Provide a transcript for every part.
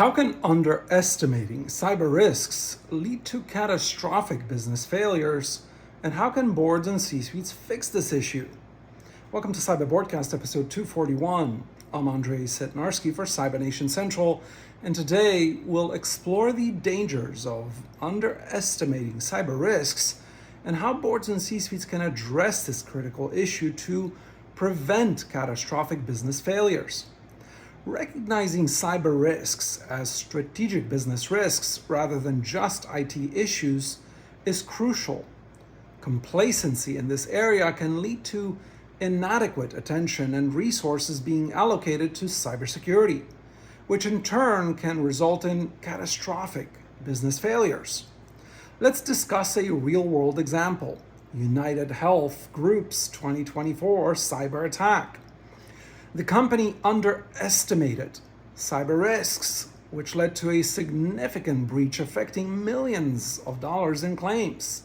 How can underestimating cyber risks lead to catastrophic business failures? And how can boards and C-suites fix this issue? Welcome to Cyber Broadcast episode 241. I'm Andrzej Cetnarski for Cyber Nation Central, and today we'll explore the dangers of underestimating cyber risks and how boards and C-suites can address this critical issue to prevent catastrophic business failures. Recognizing cyber risks as strategic business risks rather than just IT issues is crucial. Complacency in this area can lead to inadequate attention and resources being allocated to cybersecurity, which in turn can result in catastrophic business failures. Let's discuss a real-world example: UnitedHealth Group's 2024 cyberattack. The company underestimated cyber risks, which led to a significant breach affecting millions of dollars in claims.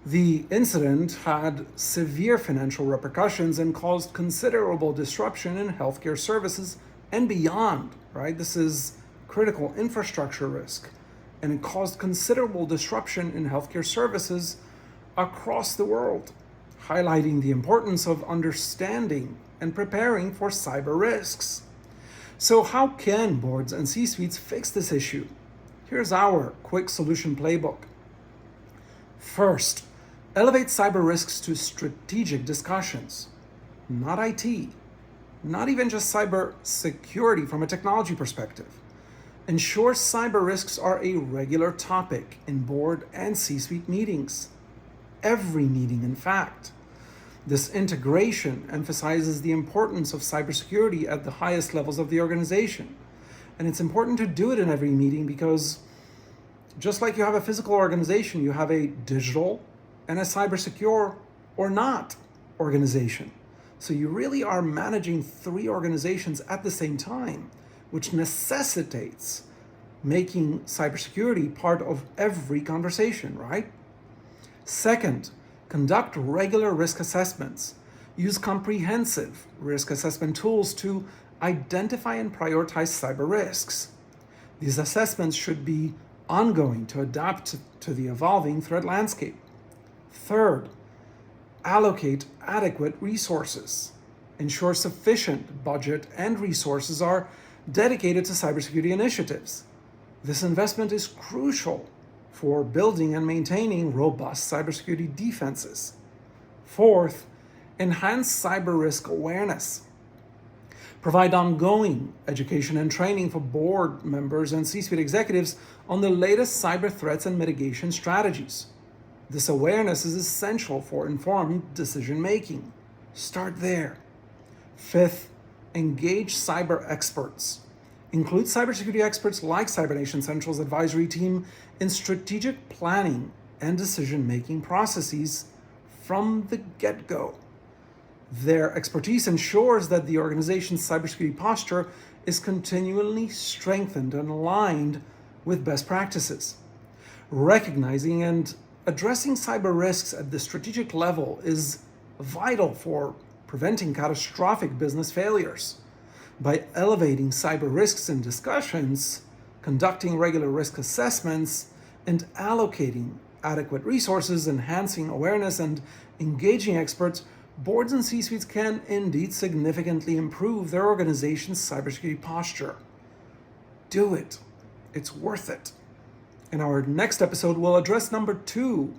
The incident had severe financial repercussions and caused considerable disruption in healthcare services and beyond, right? This is critical infrastructure risk, and it caused considerable disruption in healthcare services across the world, highlighting the importance of understanding and preparing for cyber risks. So how can boards and C-suites fix this issue? Here's our quick solution playbook. First, elevate cyber risks to strategic discussions, not IT, not even just cyber security from a technology perspective. Ensure cyber risks are a regular topic in board and C-suite meetings. Every meeting, in fact. This integration emphasizes the importance of cybersecurity at the highest levels of the organization. And it's important to do it in every meeting because just like you have a physical organization, you have a digital and a cybersecure or not organization. So you really are managing three organizations at the same time, which necessitates making cybersecurity part of every conversation, right? Second, conduct regular risk assessments. Use comprehensive risk assessment tools to identify and prioritize cyber risks. These assessments should be ongoing to adapt to the evolving threat landscape. Third, allocate adequate resources. Ensure sufficient budget and resources are dedicated to cybersecurity initiatives. This investment is crucial for building and maintaining robust cybersecurity defenses. Fourth, enhance cyber risk awareness. Provide ongoing education and training for board members and C-suite executives on the latest cyber threats and mitigation strategies. This awareness is essential for informed decision-making. Start there. Fifth, engage cyber experts. Include cybersecurity experts like Cyber Nation Central's advisory team in strategic planning and decision-making processes from the get-go. Their expertise ensures that the organization's cybersecurity posture is continually strengthened and aligned with best practices. Recognizing and addressing cyber risks at the strategic level is vital for preventing catastrophic business failures. By elevating cyber risks in discussions, conducting regular risk assessments, and allocating adequate resources, enhancing awareness, and engaging experts, boards and C-suites can indeed significantly improve their organization's cybersecurity posture. Do it. It's worth it. In our next episode, we'll address number 2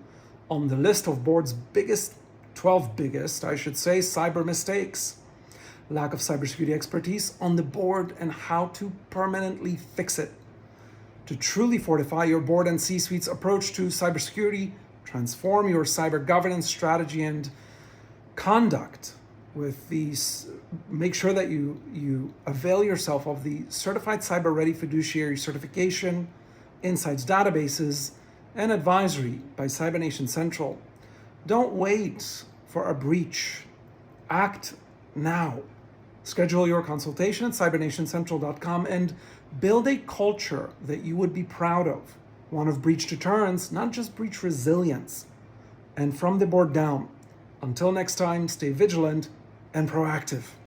on the list of boards' 12 biggest, cyber mistakes. Lack of cybersecurity expertise on the board and how to permanently fix it. To truly fortify your board and C-suite's approach to cybersecurity, transform your cyber governance strategy and conduct with these. Make sure that you avail yourself of the Certified Cyber Ready Fiduciary Certification, Insights databases, and advisory by Cyber Nation Central. Don't wait for a breach. Act now. Schedule your consultation at cybernationcentral.com and build a culture that you would be proud of. One of breach deterrence, not just breach resilience. And from the board down. Until next time, stay vigilant and proactive.